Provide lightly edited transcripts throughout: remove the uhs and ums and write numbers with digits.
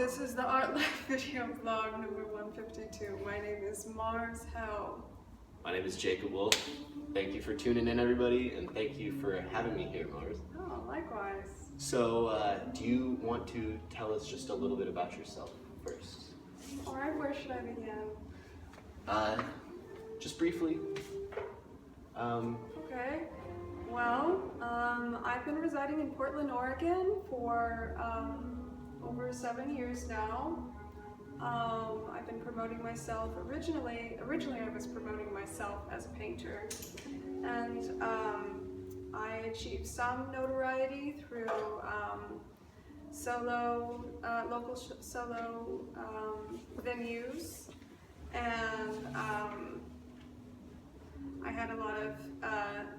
this is the Art Life video vlog number 152. My name is Mars Hell. My name is Jacob Wolf. Thank you for tuning in, everybody, and thank you for having me here, Mars. Oh, likewise. So, do you want to tell us just a little bit about yourself first? Alright, where should I begin? Just briefly. Okay. Well, I've been residing in Portland, Oregon for over 7 years now. I've been promoting myself. Originally I was promoting myself as a painter, and I achieved some notoriety through local solo venues, and I had a lot of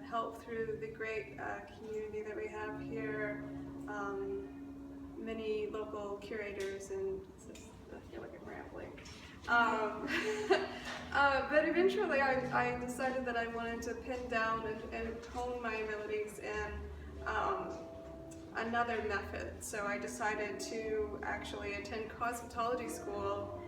help through the great community that we have here. Many local curators, and I feel like I'm rambling. But eventually I decided that I wanted to pin down and hone my abilities in another method. So I decided to actually attend cosmetology school.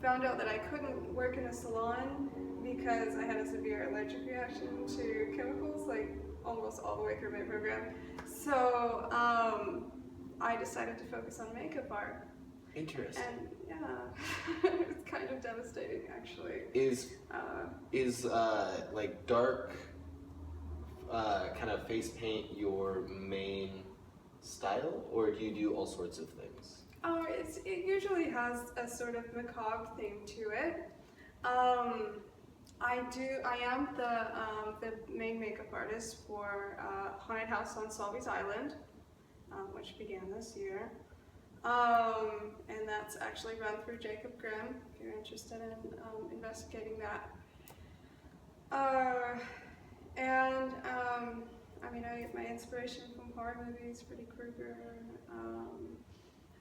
Found out that I couldn't work in a salon because I had a severe allergic reaction to chemicals, like almost all the way through my program. So I decided to focus on makeup art. Interesting. And yeah, it's kind of devastating, actually. Is like dark kind of face paint your main style, or do you do all sorts of things? It usually has a sort of macabre theme to it. I am the main makeup artist for Haunted House on Solvy's Island, which began this year. And that's actually run through Jacob Grimm, if you're interested in investigating that. I mean, I get my inspiration from horror movies, Freddy Krueger,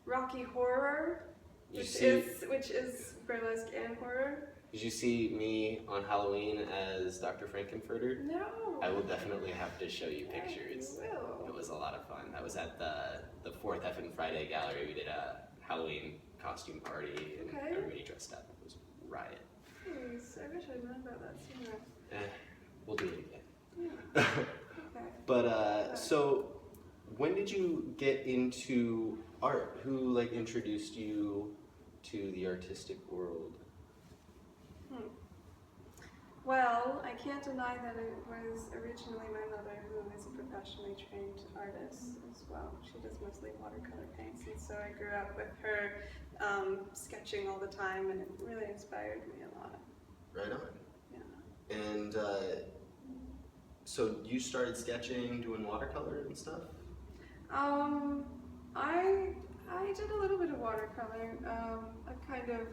Rocky Horror, which is burlesque and horror. Did you see me on Halloween as Dr. Frankenfurter? No. I will definitely have to show you pictures. You will. It was a lot of fun. That was at the 4th Effin' Friday Gallery. We did a Halloween costume party, and everybody dressed up. It was a riot. Nice. I wish I'd known about that sooner. We'll do it again. Yeah. Okay. But so, when did you get into art? Who like introduced you to the artistic world? Well, I can't deny that it was originally my mother, who is a professionally trained artist as well. She does mostly watercolor paints, and so I grew up with her sketching all the time, and it really inspired me a lot. Right on. Yeah. And so you started sketching, doing watercolor and stuff? I did a little bit of watercolor. I kind of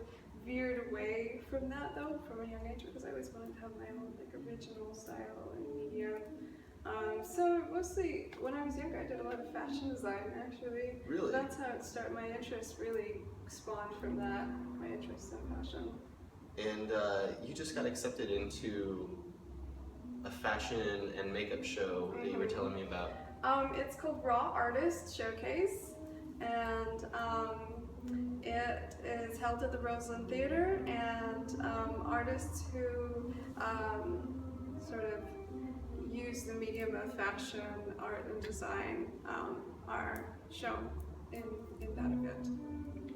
veered away from that though from a young age because I always wanted to have my own like original style and medium. So mostly when I was younger I did a lot of fashion design actually. Really? That's how it started. My interest really spawned from that, my interest in fashion. And you just got accepted into a fashion and makeup show that you were telling me about. It's called Raw Artist Showcase, and it is held at the Roseland Theater, and artists who sort of use the medium of fashion, art, and design are shown in that event.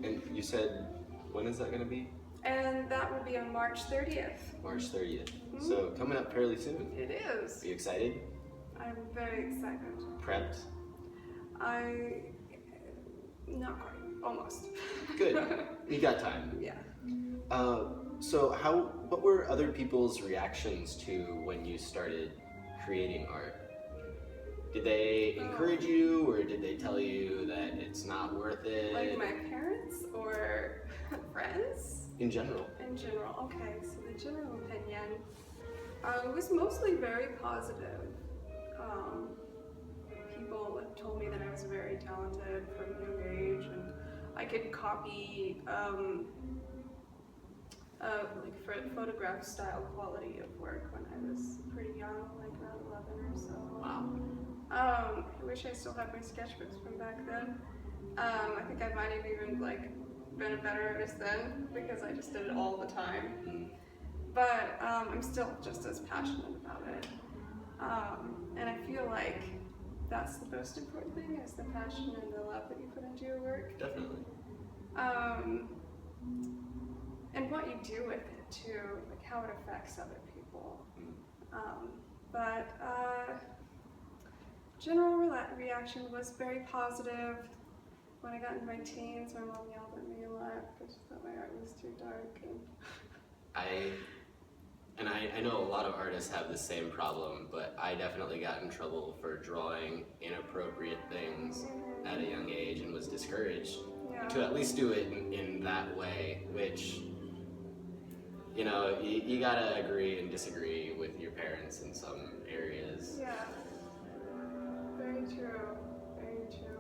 And you said, when is that going to be? And that will be on March 30th. March 30th. So coming up fairly soon. It is. Are you excited? I'm very excited. Prepped? Not quite. Almost. Good. You got time. Yeah. So what were other people's reactions to when you started creating art? Did they encourage you, or did they tell you that it's not worth it? Like my parents or friends? In general. In general. Okay, so the general opinion was mostly very positive. People told me that I was very talented from a young age, and I could copy like photograph style quality of work when I was pretty young, like around 11 or so. Wow. I wish I still had my sketchbooks from back then. I think I might have even like been a better artist then because I just did it all the time. Mm. But I'm still just as passionate about it. And I feel like that's the most important thing is the passion and the love that you put into your work. Definitely. And what you do with it too, like how it affects other people. Mm. But general reaction was very positive. When I got into my teens, my mom yelled at me a lot because she thought my art was too dark. I know a lot of artists have the same problem, but I definitely got in trouble for drawing inappropriate things at a young age and was discouraged to at least do it in that way, which, you know, you gotta agree and disagree with your parents in some areas. Yeah, very true, very true.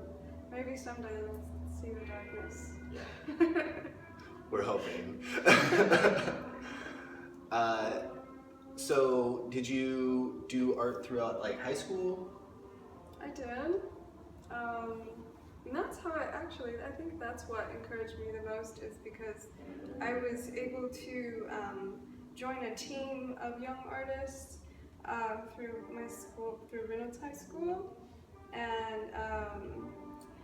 Maybe someday they'll see the darkness. Yeah, we're hoping. So, did you do art throughout like high school? I did. And that's how I think that's what encouraged me the most is because I was able to join a team of young artists through my school, through Reynolds High School, and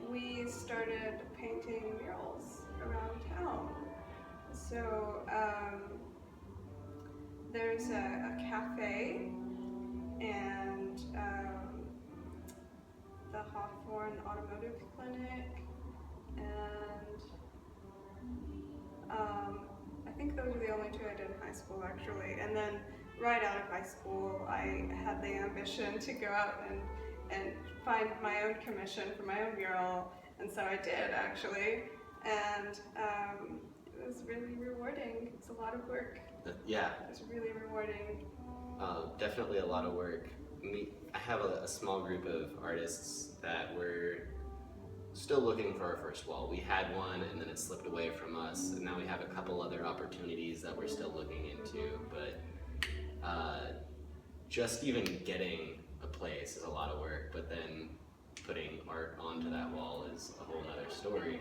we started painting murals around town. So there's a cafe and the Hawthorne Automotive Clinic, and I think those were the only two I did in high school actually. And then right out of high school, I had the ambition to go out and find my own commission for my own mural, and so I did actually, and it was really rewarding. It's a lot of work. Yeah. It was really rewarding. Definitely a lot of work. I have a small group of artists that were still looking for our first wall. We had one and then it slipped away from us, and now we have a couple other opportunities that we're still looking into, but just even getting a place is a lot of work, but then putting art onto that wall is a whole other story.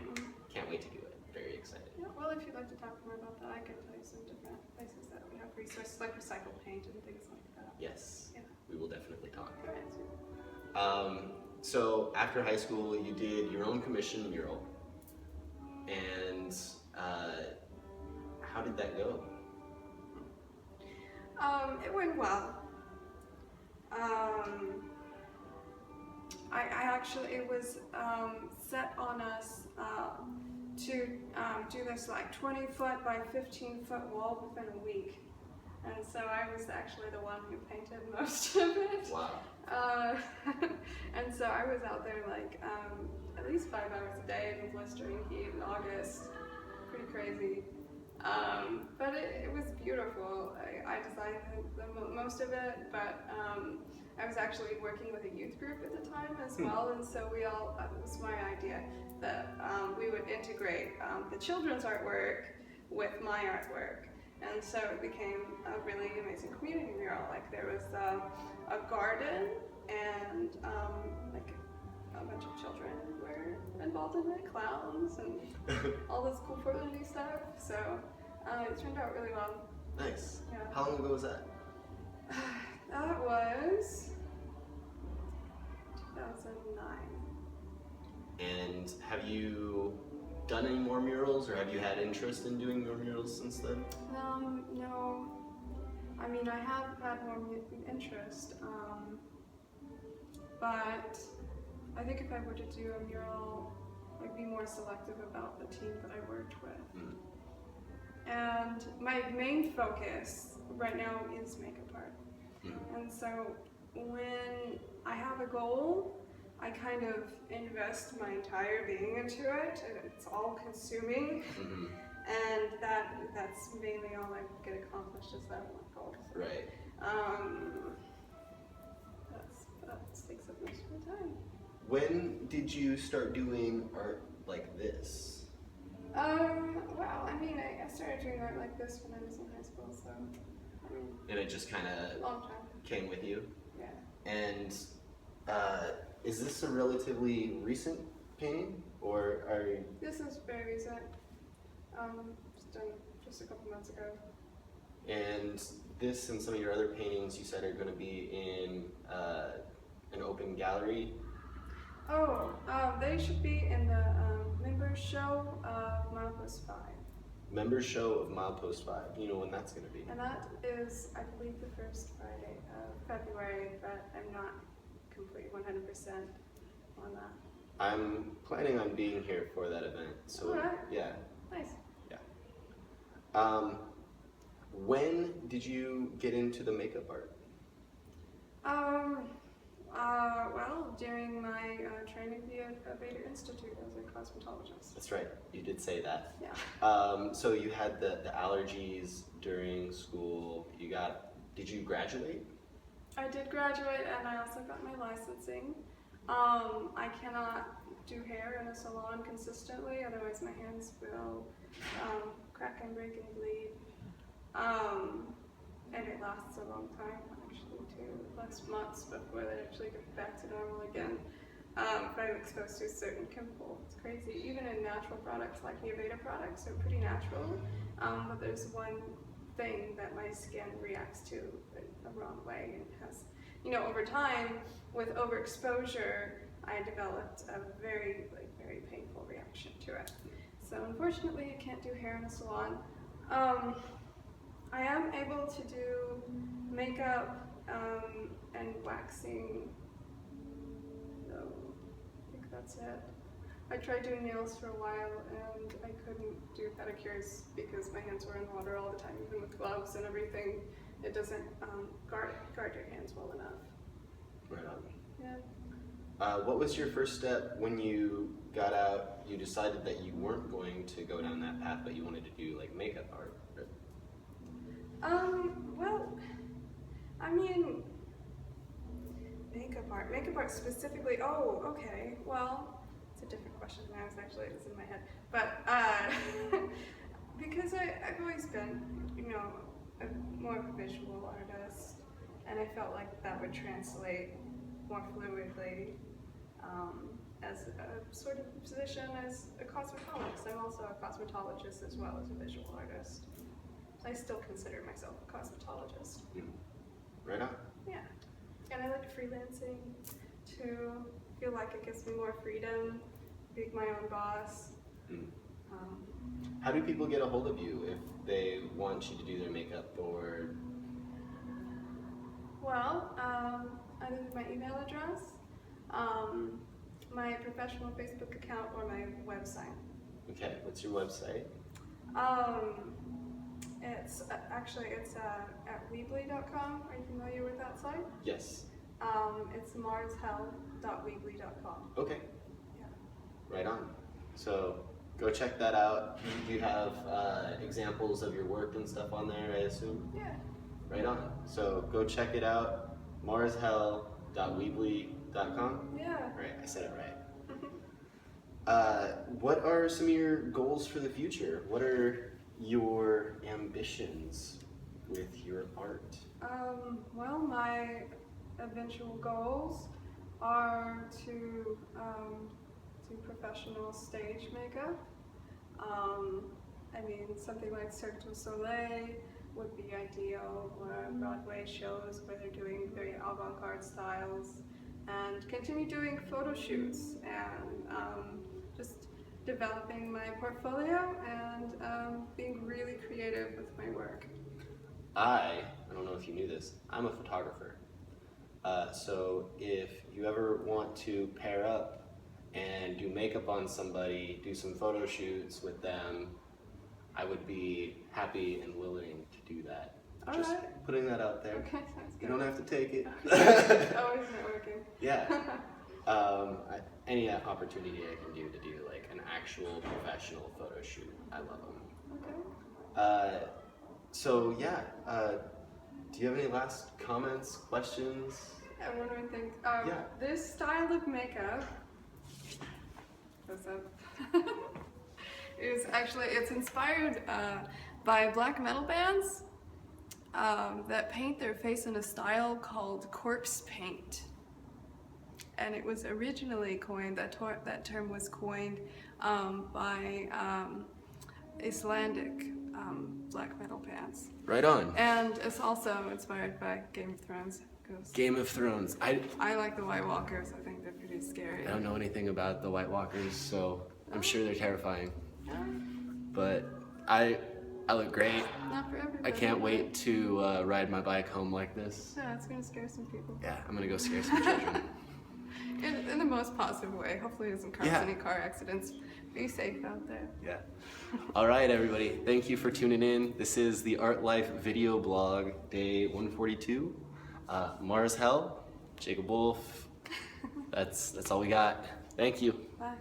Can't wait to do it. Very excited. Yeah, well, if you'd like to talk more about that, I can tell you some different places that we have resources like recycled paint and things like that. Yes, Yeah. we will definitely talk. All right, sweet. So after high school, you did your own commission mural, and how did that go? It went well. It was set on us to do this like 20-foot by 15-foot wall within a week. And so I was actually the one who painted most of it. Wow. And so I was out there like at least 5 hours a day in the blistering heat in August. Pretty crazy. But it was beautiful. I designed most of it, but I was actually working with a youth group at the time as well, and so it was my idea that we would integrate the children's artwork with my artwork. And so it became a really amazing community mural. Like there was a garden and like a bunch of children were involved in it, clowns and all this cool Portlandy stuff. So it turned out really well. Nice. Yeah. How long ago was that? That was 2009. And have you done any more murals, or have you had interest in doing more murals since then? No. I mean, I have had more interest, but I think if I were to do a mural, I'd be more selective about the team that I worked with. Mm. And my main focus right now is makeup art. Mm. And so when I have a goal, I kind of invest my entire being into it, and it's all consuming. Mm-hmm. And that's mainly all I get accomplished is that one goal. Right. That takes up most of my time. When did you start doing art like this? Well, I mean, I started doing art like this when I was in high school, so, I mean, And it just kind of long time. came with you? Yeah. And Is this a relatively recent painting, or are you... This is very recent. Just done just a couple months ago. And this and some of your other paintings you said are going to be in an open gallery? Oh, they should be in the members show of Milepost 5. Members show of Milepost 5. You know when that's going to be? And that is, I believe, the first Friday of February, but I'm not completely 100% on that. I'm planning on being here for that event. So Alright. yeah. Nice. Yeah. When did you get into the makeup art? Well, during my training at Vader Institute as a cosmetologist. That's right, you did say that. Yeah. So you had the allergies during school. Did you graduate? I did graduate, and I also got my licensing. I cannot do hair in a salon consistently, otherwise my hands will crack and break and bleed. And it lasts a long time, actually, too. It lasts months before they actually get back to normal again. If I'm exposed to a certain chemical, it's crazy. Even in natural products like Aveda products, they're pretty natural. But there's one thing that my skin reacts to in the wrong way, and has, over time, with overexposure, I developed a very painful reaction to it. So unfortunately, I can't do hair in a salon. I am able to do makeup and waxing, so I think that's it. I tried doing nails for a while, and I couldn't do pedicures because my hands were in water all the time, even with gloves and everything. It doesn't guard your hands well enough. Right on. Yeah. What was your first step when you got out? You decided that you weren't going to go down that path, but you wanted to do like makeup art. Well, I mean, makeup art specifically. Oh, okay. Well, it's a different question than it was in my head. But because I've always been, more of a visual artist, and I felt like that would translate more fluidly as a sort of position as a cosmetologist. I'm also a cosmetologist as well as a visual artist. I still consider myself a cosmetologist. Right on. Yeah. And I like freelancing to feel like it gives me more freedom, being my own boss. How do people get a hold of you if they want you to do their makeup or? Well, either my email address, my professional Facebook account, or my website. Okay, what's your website? It's at Weebly.com. Are you familiar with that site? Yes. It's marshell.weebly.com. Okay. Yeah. Right on. So go check that out. Do you have examples of your work and stuff on there, I assume? Yeah. Right on. So go check it out. marshell.weebly.com. Yeah. Right, I said it right. What are some of your goals for the future? What are your ambitions with your art? Well, my eventual goals are to do professional stage makeup. I mean, something like Cirque du Soleil would be ideal, or Broadway shows where they're doing very avant-garde styles, and continue doing photo shoots and just developing my portfolio and being really creative with my work. I don't know if you knew this, I'm a photographer. So if you ever want to pair up and do makeup on somebody, do some photo shoots with them, I would be happy and willing to do that. All Just right. putting that out there. Okay, sounds good. You don't have to take it. Always networking. Yeah. Any opportunity I can do to do like an actual professional photo shoot, I love them. Okay. So yeah, do you have any last comments, questions? Yeah, one more thing. Yeah. This style of makeup, it's inspired by black metal bands that paint their face in a style called corpse paint. and it was originally coined, that term was coined by Icelandic black metal bands. Right on. And it's also inspired by Game of Thrones. 'Cause Game of Thrones. I like the White Walkers. I think they're pretty scary. I don't know anything about the White Walkers, so I'm sure they're terrifying. But I look great. Not for everybody. I can't wait to ride my bike home like this. Yeah, it's gonna scare some people. Yeah, I'm gonna go scare some children. In the most positive way. Hopefully it doesn't cause any car accidents. Be safe out there. Yeah. All right, everybody. Thank you for tuning in. This is the Art Life video blog, day 142. Mars Hell, Jacob Wolf. That's all we got. Thank you. Bye.